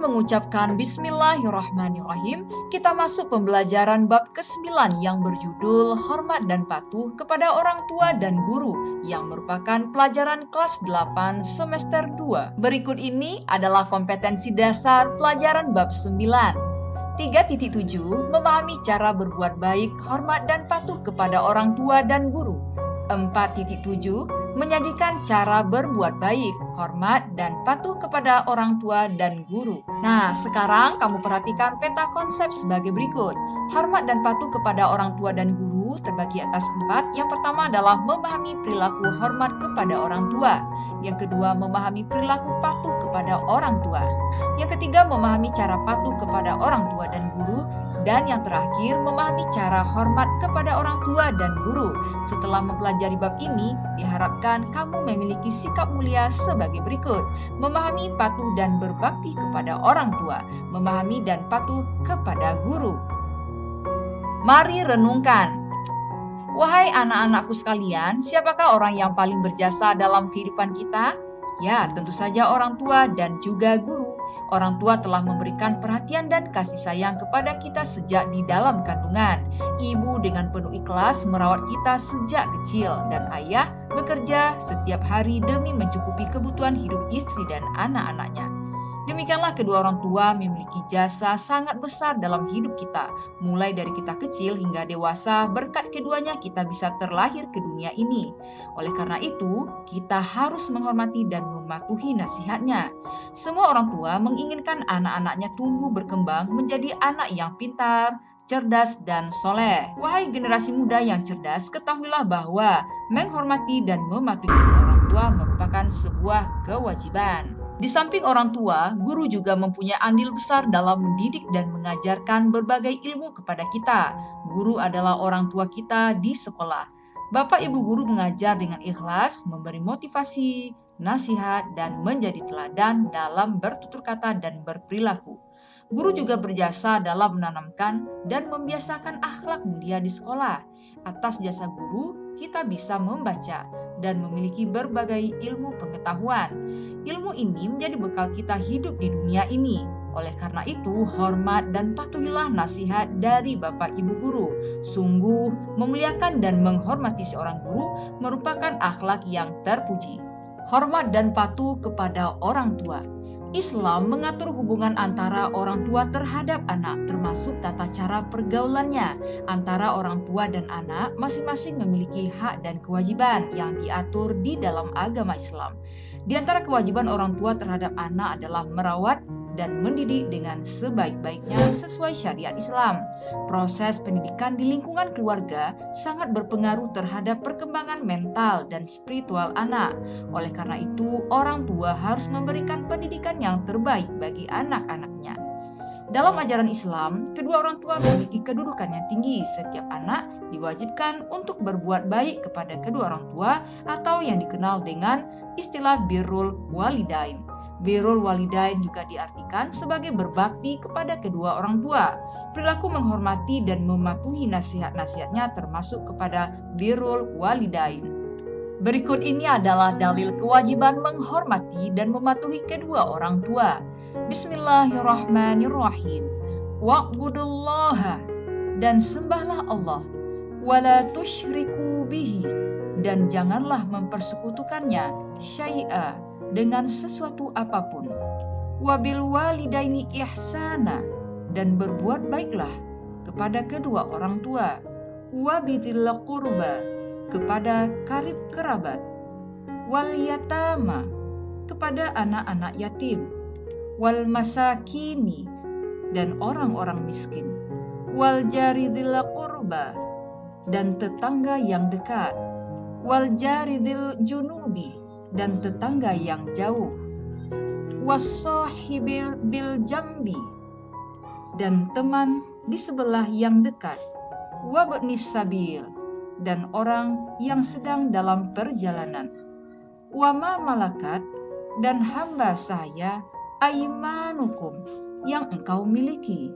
Mengucapkan Bismillahirrahmanirrahim, kita masuk pembelajaran bab ke-9 yang berjudul Hormat dan Patuh kepada Orang Tua dan Guru yang merupakan pelajaran kelas 8 semester 2. Berikut ini adalah kompetensi dasar pelajaran bab 9. 3.7 Memahami cara berbuat baik, hormat dan patuh kepada orang tua dan guru. 4.7 Menyajikan cara berbuat baik, hormat, dan patuh kepada orang tua dan guru. Nah, sekarang kamu perhatikan peta konsep sebagai berikut. Hormat dan patuh kepada orang tua dan guru terbagi atas 4. Yang pertama adalah memahami perilaku hormat kepada orang tua. Yang kedua, memahami perilaku patuh kepada orang tua. Yang ketiga, memahami cara patuh kepada orang tua dan guru. Dan yang terakhir, memahami cara hormat kepada orang tua dan guru. Setelah mempelajari bab ini, diharapkan kamu memiliki sikap mulia sebagai berikut. Memahami, patuh, dan berbakti kepada orang tua. Memahami dan patuh kepada guru. Mari renungkan. Wahai anak-anakku sekalian, siapakah orang yang paling berjasa dalam kehidupan kita? Ya, tentu saja orang tua dan juga guru. Orang tua telah memberikan perhatian dan kasih sayang kepada kita sejak di dalam kandungan. Ibu dengan penuh ikhlas merawat kita sejak kecil, dan ayah bekerja setiap hari demi mencukupi kebutuhan hidup istri dan anak-anaknya. Demikianlah kedua orang tua memiliki jasa sangat besar dalam hidup kita. Mulai dari kita kecil hingga dewasa, berkat keduanya kita bisa terlahir ke dunia ini. Oleh karena itu, kita harus menghormati dan mematuhi nasihatnya. Semua orang tua menginginkan anak-anaknya tumbuh berkembang menjadi anak yang pintar, cerdas, dan soleh. Wahai generasi muda yang cerdas, ketahuilah bahwa menghormati dan mematuhi orang tua merupakan sebuah kewajiban. Di samping orang tua, guru juga mempunyai andil besar dalam mendidik dan mengajarkan berbagai ilmu kepada kita. Guru adalah orang tua kita di sekolah. Bapak Ibu guru mengajar dengan ikhlas, memberi motivasi, nasihat, dan menjadi teladan dalam bertutur kata dan berperilaku. Guru juga berjasa dalam menanamkan dan membiasakan akhlak mulia di sekolah. Atas jasa guru, kita bisa membaca dan memiliki berbagai ilmu pengetahuan. Ilmu ini menjadi bekal kita hidup di dunia ini. Oleh karena itu, hormat dan patuhilah nasihat dari Bapak Ibu guru. Sungguh, memuliakan dan menghormati seorang guru merupakan akhlak yang terpuji. Hormat dan patuh kepada orang tua. Islam mengatur hubungan antara orang tua terhadap anak, termasuk tata cara pergaulannya. Antara orang tua dan anak masing-masing memiliki hak dan kewajiban yang diatur di dalam agama Islam. Di antara kewajiban orang tua terhadap anak adalah merawat dan mendidik dengan sebaik-baiknya sesuai syariat Islam. Proses pendidikan di lingkungan keluarga sangat berpengaruh terhadap perkembangan mental dan spiritual anak. Oleh karena itu, orang tua harus memberikan pendidikan yang terbaik bagi anak-anaknya. Dalam ajaran Islam, kedua orang tua memiliki kedudukan yang tinggi. Setiap anak diwajibkan untuk berbuat baik kepada kedua orang tua atau yang dikenal dengan istilah birrul walidain. Birrul walidain juga diartikan sebagai berbakti kepada kedua orang tua. Perilaku menghormati dan mematuhi nasihat-nasihatnya termasuk kepada birrul walidain. Berikut ini adalah dalil kewajiban menghormati dan mematuhi kedua orang tua. Bismillahirrahmanirrahim. Wa'budullaha, dan sembahlah Allah. Wala tusyriku bihi, dan janganlah mempersekutukannya, syai'a, dengan sesuatu apapun. Wabil walidaini ihsana, dan berbuat baiklah kepada kedua orang tua. Wabidil qurba, kepada karib kerabat. Wal yatama, kepada anak-anak yatim. Wal masakini, dan orang-orang miskin. Wal jaridil qurba, dan tetangga yang dekat. Wal jaridil junubi, dan tetangga yang jauh. Wassahibil bil jambi, dan teman di sebelah yang dekat. Wabnis sabil, dan orang yang sedang dalam perjalanan. Wama malakat, dan hamba saya aimanukum, yang engkau miliki.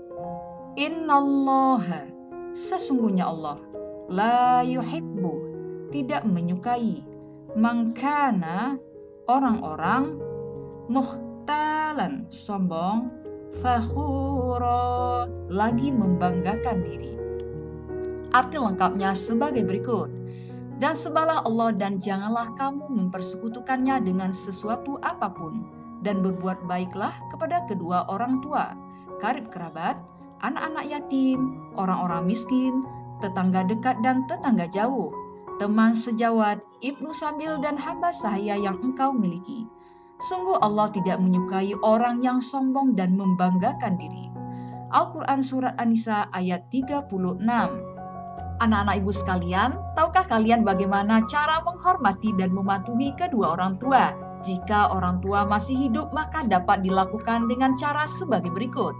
Innallaha, sesungguhnya Allah, la yuhibbu, tidak menyukai, mangkana, orang-orang, mukhtalan, sombong, fakhura, lagi membanggakan diri. Arti lengkapnya sebagai berikut. Dan sembahlah Allah dan janganlah kamu mempersekutukannya dengan sesuatu apapun. Dan berbuat baiklah kepada kedua orang tua, karib kerabat, anak-anak yatim, orang-orang miskin, tetangga dekat dan tetangga jauh, teman sejawat, ibnu sabil dan hamba sahaya yang engkau miliki. Sungguh Allah tidak menyukai orang yang sombong dan membanggakan diri. Al-Quran Surat An-Nisa ayat 36. Anak-anak ibu sekalian, tahukah kalian bagaimana cara menghormati dan mematuhi kedua orang tua? Jika orang tua masih hidup, maka dapat dilakukan dengan cara sebagai berikut.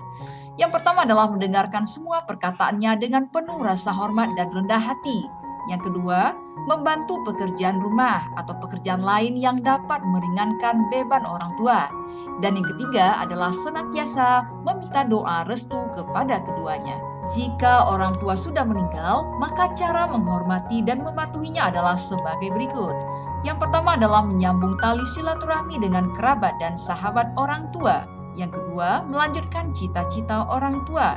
Yang pertama adalah mendengarkan semua perkataannya dengan penuh rasa hormat dan rendah hati. Yang kedua, membantu pekerjaan rumah atau pekerjaan lain yang dapat meringankan beban orang tua. Dan yang ketiga adalah senantiasa meminta doa restu kepada keduanya. Jika orang tua sudah meninggal, maka cara menghormati dan mematuhinya adalah sebagai berikut. Yang pertama adalah menyambung tali silaturahmi dengan kerabat dan sahabat orang tua. Yang kedua, melanjutkan cita-cita orang tua.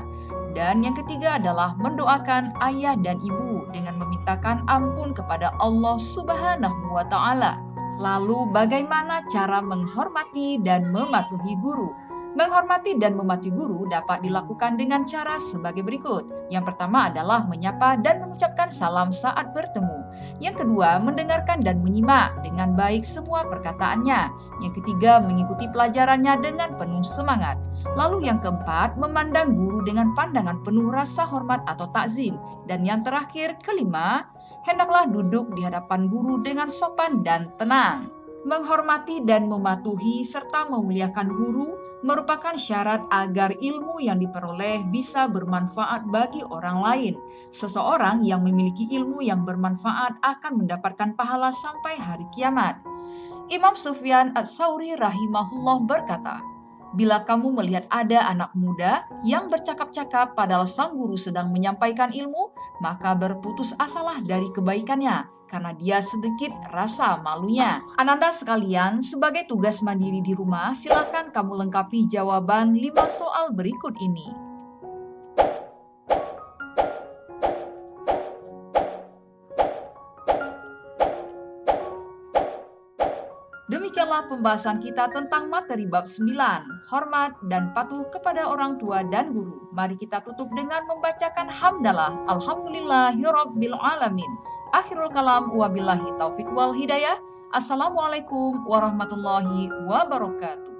Dan yang ketiga adalah mendoakan ayah dan ibu dengan memintakan ampun kepada Allah Subhanahu wa Ta'ala. Lalu, bagaimana cara menghormati dan mematuhi guru? Menghormati dan mematuhi guru dapat dilakukan dengan cara sebagai berikut. Yang pertama adalah menyapa dan mengucapkan salam saat bertemu. Yang kedua, mendengarkan dan menyimak dengan baik semua perkataannya. Yang ketiga, mengikuti pelajarannya dengan penuh semangat. Lalu yang keempat, memandang guru dengan pandangan penuh rasa hormat atau takzim. Dan yang terakhir, kelima, hendaklah duduk di hadapan guru dengan sopan dan tenang. Menghormati dan mematuhi serta memuliakan guru merupakan syarat agar ilmu yang diperoleh bisa bermanfaat bagi orang lain. Seseorang yang memiliki ilmu yang bermanfaat akan mendapatkan pahala sampai hari kiamat. Imam Sufyan Ats-Tsauri rahimahullah berkata, "Bila kamu melihat ada anak muda yang bercakap-cakap padahal sang guru sedang menyampaikan ilmu, maka berputus asalah dari kebaikannya, karena dia sedikit rasa malunya." Ananda sekalian, sebagai tugas mandiri di rumah, silakan kamu lengkapi jawaban 5 soal berikut ini. Demikianlah pembahasan kita tentang materi bab 9, hormat dan patuh kepada orang tua dan guru. Mari kita tutup dengan membacakan hamdalah. Alhamdulillahirabbil alamin. Akhirul kalam wabillahi taufik wal hidayah. Assalamualaikum warahmatullahi wabarakatuh.